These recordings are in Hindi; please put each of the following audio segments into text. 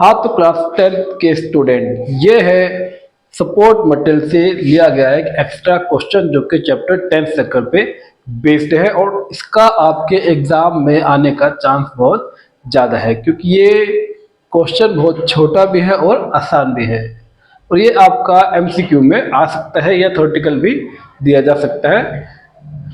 हाँ तो क्लास 10 के स्टूडेंट, ये है सपोर्ट मटेरियल से लिया गया एक एक्स्ट्रा क्वेश्चन जो कि चैप्टर 10 सर्कल पे बेस्ड है, और इसका आपके एग्जाम में आने का चांस बहुत ज़्यादा है क्योंकि ये क्वेश्चन बहुत छोटा भी है और आसान भी है, और ये आपका एमसीक्यू में आ सकता है या थ्योरेटिकल भी दिया जा सकता है।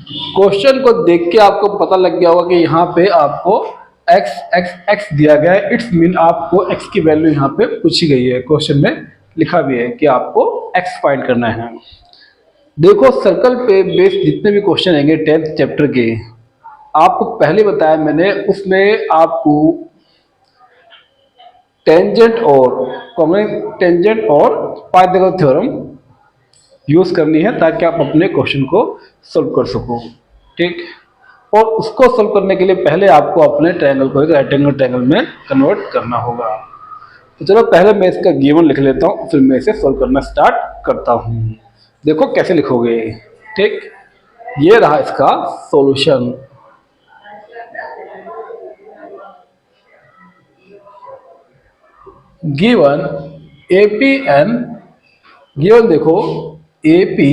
क्वेश्चन को देख के आपको पता लग गया होगा कि यहाँ पे आपको x x x दिया गया है, इट्स मीन आपको x की वैल्यू यहाँ पे पूछी गई है। क्वेश्चन में लिखा भी है कि आपको x फाइंड करना है। देखो सर्कल पे बेस्ड जितने भी क्वेश्चन आएंगे 10th चैप्टर के, आपको पहले बताया मैंने, उसमें आपको टेंजेंट और टेंजेंट और पाइथागोरस थ्योरम यूज करनी है ताकि आप अपने क्वेश्चन को सोल्व कर सको। ठीक, और उसको सोल्व करने के लिए पहले आपको अपने ट्रायंगल को एक राइट एंगल ट्रायंगल में कन्वर्ट करना होगा। तो चलो पहले मैं इसका गिवन लिख लेता हूँ, फिर मैं इसे सोल्व करना स्टार्ट करता हूँ। देखो कैसे लिखोगे। ठीक, ये रहा इसका सॉल्यूशन। गिवन एपीएन, गिवन देखो एपी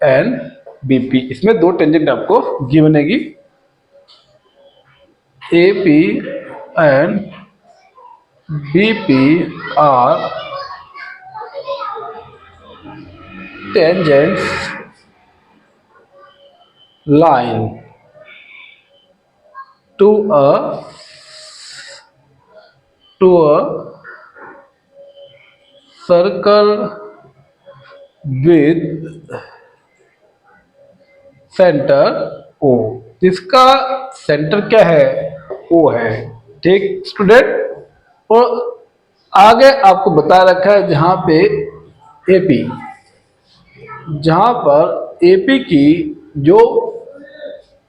एन बीपी, इसमें दो टेंजेंट आपको गिवन है। AP and BP are tangents line to a circle with center O। इसका सेंटर क्या है? O है। ठीक स्टूडेंट, और आगे आपको बता रखा है जहां पे AP, जहां पर AP की जो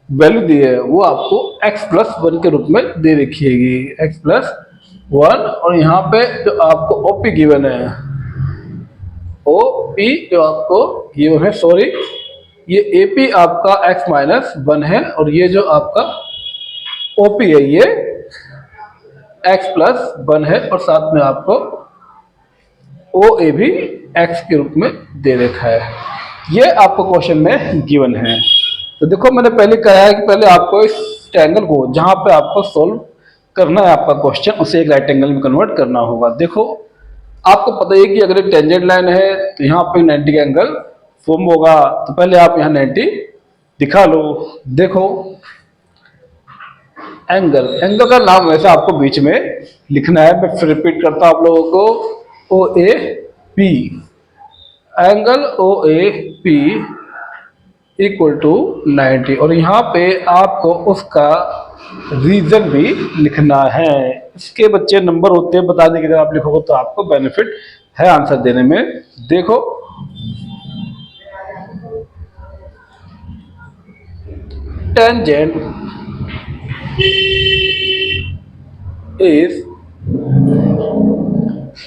वैल्यू दी है वो आपको x+1 के रूप में दे रखी है, x+1। और यहाँ पे जो आपको OP गिवन है, OP जो आपको गिवन है, सॉरी ये AP आपका x-1 है, और ये जो आपका OP है ये x+1 है, और साथ में आपको OA भी x के रूप में दे रखा है। ये आपको क्वेश्चन में गिवन है। तो देखो मैंने पहले कहा है कि पहले आपको इस ट्रायंगल को जहां पे आपको सोल्व करना है आपका क्वेश्चन, उसे एक राइट एंगल में कन्वर्ट करना होगा। देखो आपको पता है कि अगर एक टेंजेंट लाइन है तो यहाँ पे 90 का एंगल फॉर्म होगा, तो पहले आप यहाँ 90 दिखा लो। देखो एंगल, एंगल का नाम वैसे आपको बीच में लिखना है। मैं फिर रिपीट करता हूँ आप लोगों को, O A P, angle O A P equal to 90, और यहाँ पे आपको उसका रीजन भी लिखना है। इसके बच्चे नंबर होते हैं बताने के लिए, आप लिखोगे तो आपको बेनिफिट है आंसर देने में। देखो tangent is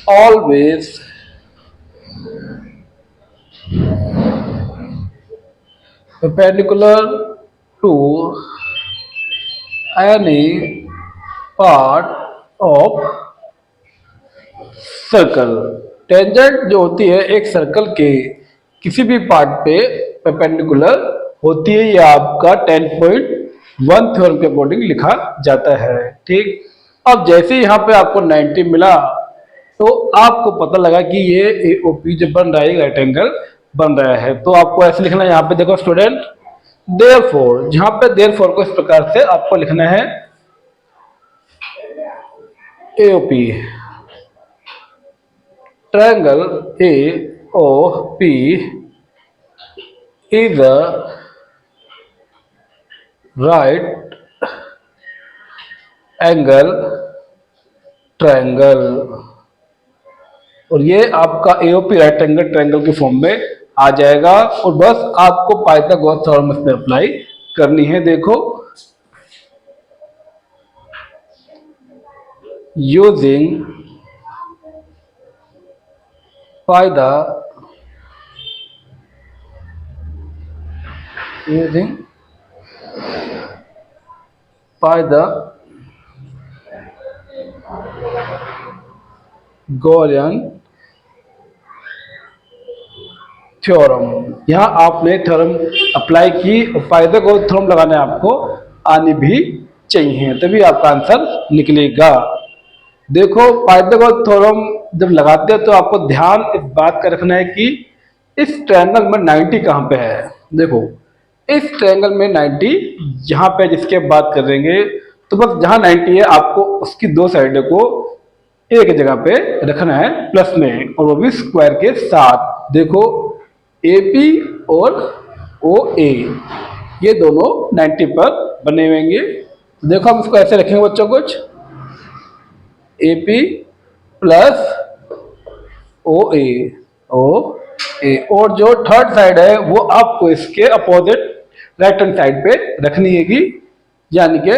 always perpendicular to any part of circle. Tangent जो होती है एक सर्कल के किसी भी पार्ट पे परपेंडिकुलर होती है, या आपका 10.1 थ्योरम के अकॉर्डिंग लिखा जाता है। ठीक, अब जैसे यहाँ पे आपको 90 मिला तो आपको पता लगा कि ये एओपी जो बन रहा है राइट एंगल बन रहा है, तो आपको ऐसे लिखना है। यहाँ पे देखो स्टूडेंट, देयरफॉर, जहां पे देयरफॉर को इस प्रकार से आपको लिखना है, AOP triangle AOP is a right angle triangle, और ये आपका AOP राइट एंगल ट्रायंगल के फॉर्म में आ जाएगा, और बस आपको पाइथागोरस थ्योरम इसमें अप्लाई करनी है। देखो यूजिंग Pythagorean गॉसियन थ्योरम। यहाँ आपने थ्योरम अप्लाई की और पाइथागोरस थ्योरम लगाने आपको आनी भी चाहिए, तभी आपका आंसर निकलेगा। देखो पाइथागोरस थ्योरम जब लगाते हैं तो आपको ध्यान इस बात का रखना है कि इस ट्रायंगल में 90 कहाँ पे है। देखो इस ट्रायंगल में 90 जहां पे जिसके बात करेंगे तो बस जहां 90 है आपको उसकी दो साइडों को एक जगह पे रखना है प्लस में, और वो भी स्क्वायर के साथ। देखो AP और OA ये दोनों 90 पर बने हुएंगे। देखो हम इसको ऐसे रखेंगे बच्चों, कुछ AP प्लस OA और जो थर्ड साइड है वो आपको इसके अपोजिट राइट हैंड साइड पे रखनी है, यानी कि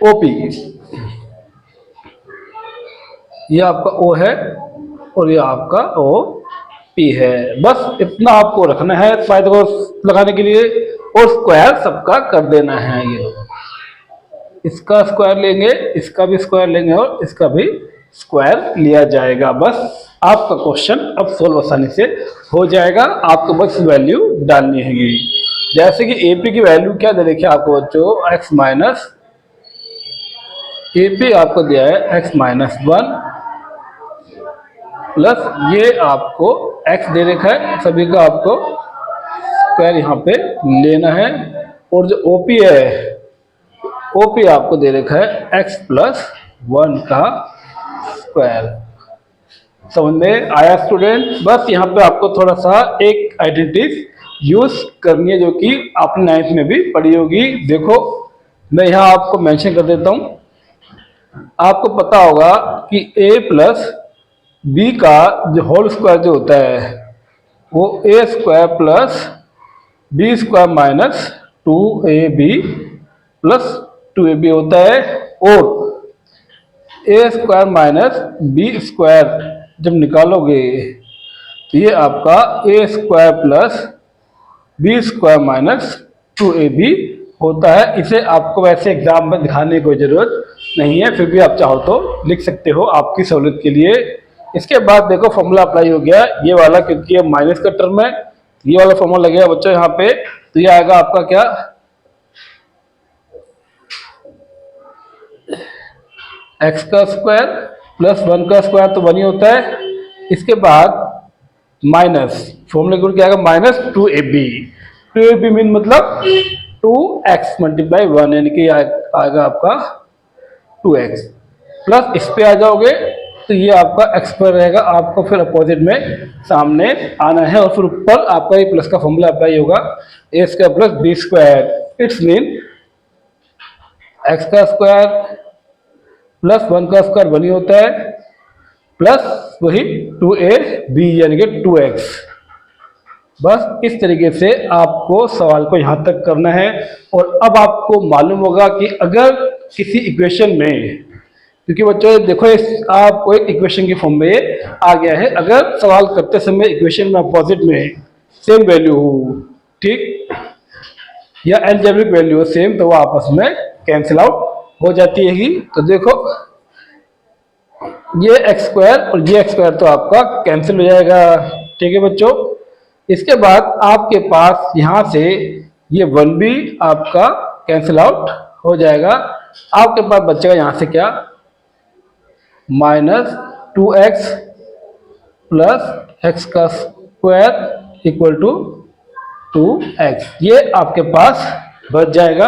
OP। ये आपका O है और ये आपका OP है। बस इतना आपको रखना है पाइथागोरस लगाने के लिए, और स्क्वायर सबका कर देना है। ये इसका स्क्वायर लेंगे, इसका भी स्क्वायर लेंगे और इसका भी स्क्वायर लिया जाएगा। बस आपका क्वेश्चन अब सोल्व आसानी से हो जाएगा। आपको बस वैल्यू डालनी है। जैसे कि AP की वैल्यू क्या दे रखी है आपको बच्चों, x माइनस AP आपको दिया है x माइनस 1 प्लस ये आपको x दे रखा है, सभी का आपको स्क्वायर यहाँ पे लेना है। और जो OP है, OP आपको दे रखा है x प्लस 1 का स्क्वायर। समझ में आया स्टूडेंट? बस यहाँ पे आपको थोड़ा सा एक आइडेंटिटी यूज करनी है जो कि आपने 9th में भी पढ़ी होगी। देखो मैं यहाँ आपको मेंशन कर देता हूँ। आपको पता होगा कि A प्लस B का जो होल स्क्वायर जो होता है वो A square plus B square minus 2AB plus 2AB होता है। और A square minus B square जब निकालोगे तो ये आपका A square plus B square minus 2AB होता है। इसे आपको वैसे एग्जाम में दिखाने की कोई जरूरत नहीं है, फिर भी आप चाहो तो लिख सकते हो आपकी सहूलियत के लिए। इसके बाद देखो फॉर्मूला अप्लाई हो गया ये वाला, क्योंकि ये माइनस का टर्म है, ये वाला फॉर्मूला लगेगा बच्चों यहाँ पे। तो ये आएगा आपका क्या, x का स्क्वायर प्लस 1 का स्क्वायर तो 1 ही होता है। इसके बाद माइनस फॉर्मूले को क्या आएगा, माइनस 2AB। 2AB मीन मतलब 2x मल्टीप्लाई 1, यानी कि आएगा आपका 2x। प्लस इस पे आ जाओगे तो ये आपका x पर रहेगा, आपको फिर अपोजिट में सामने आना है और फिर ऊपर आपका ये प्लस का फॉर्मूला अप्लाई होगा, a square plus b square. It's mean x का स्क्वायर प्लस 1 का स्क्वायर 1 ही होता है, प्लस वही 2AB यानी कि 2x। बस इस तरीके से आपको सवाल को यहाँ तक करना है। और अब आपको मालूम होगा कि अगर किसी इक्वेशन में, क्योंकि बच्चों देखो आपको एक इक्वेशन के फॉर्म में आ गया है, अगर सवाल करते समय इक्वेशन में अपोजिट में सेम वैल्यू हो, ठीक, या अलजेब्रिक वैल्यू हो सेम, तो वो आपस में कैंसिल आउट हो जाती है। तो देखो ये x स्क्वायर और ये x स्क्वायर तो आपका कैंसिल हो जाएगा, ठीक है बच्चों। इसके बाद आपके पास यहाँ से ये 1 भी आपका कैंसिल आउट हो जाएगा। आपके पास बचेगा यहाँ से क्या, माइनस 2x प्लस x का स्क्वायर इक्वल टू 2x। ये आपके पास बच जाएगा।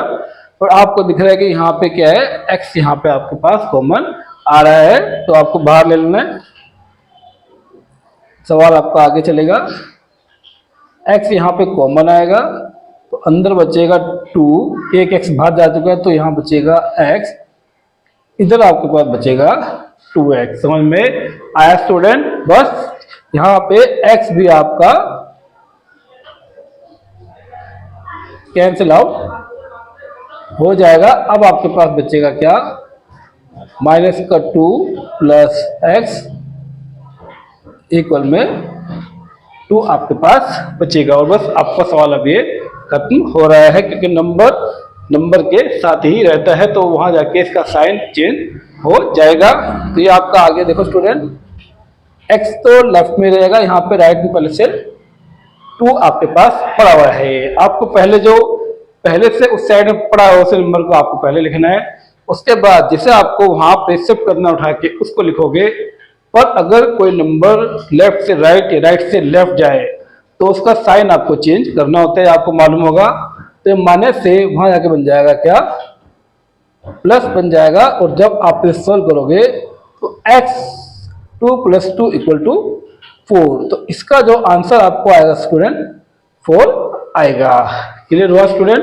और आपको दिख रहा है कि यहाँ पे क्या है, x यहाँ पे आपके पास कॉमन आ रहा है, तो आपको बाहर ले लेना है। सवाल आपका आगे चलेगा, x यहाँ पे कॉमन आएगा तो अंदर बचेगा 2, एक x बाहर जा चुका है तो यहाँ बचेगा x, इधर आपके पास बचेगा 2x। समझ में आया स्टूडेंट? बस यहाँ पे x भी आपका कैंसिल आउट हो जाएगा। अब आपके पास बचेगा क्या, माइनस का 2 प्लस x इक्वल में 2 आपके पास बचेगा। और बस आपका सवाल अब ये खत्म हो रहा है, क्योंकि नंबर नंबर के साथ ही रहता है, तो वहां जाके इसका साइन चेंज हो जाएगा। तो ये आपका आगे देखो स्टूडेंट, एक्स तो लेफ्ट में रहेगा, यहाँ पे राइट में पहले से 2 आपके पास पड़ा हुआ है। आपको पहले से उस साइड में पड़ा हुआ उस नंबर को आपको पहले लिखना है। उसके बाद जैसे आपको वहां पे शिफ्ट करना उठा के उसको लिखोगे, पर अगर कोई नंबर लेफ्ट से राइट या राइट से लेफ्ट जाए तो उसका साइन आपको चेंज करना होता है, आपको मालूम होगा। तो माइनस से वहां जाके बन जाएगा क्या, प्लस बन जाएगा। और जब आप इसे सोल्व करोगे तो x2 + 2 = 4। तो इसका जो आंसर आपको आएगा स्टूडेंट 4 आएगा। क्लियर हुआ स्टूडेंट?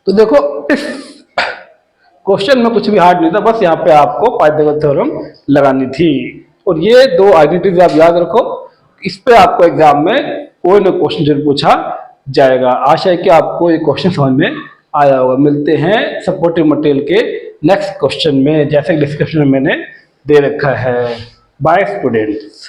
तो देखो इस क्वेश्चन में कुछ भी हार्ड नहीं था, बस यहाँ पे आपको पाइथागोरस थ्योरम लगानी थी। और ये 2 आइडेंटिटीज आप याद रखो, इस पे आपको एग्जाम में कोई ना क्वेश्चन जरूर पूछा जाएगा। आशा है कि आपको ये क्वेश्चन समझ में आया होगा। मिलते हैं सपोर्टिव मटेरियल के नेक्स्ट क्वेश्चन में, जैसे डिस्क्रिप्शन में मैंने दे रखा है। Bye students.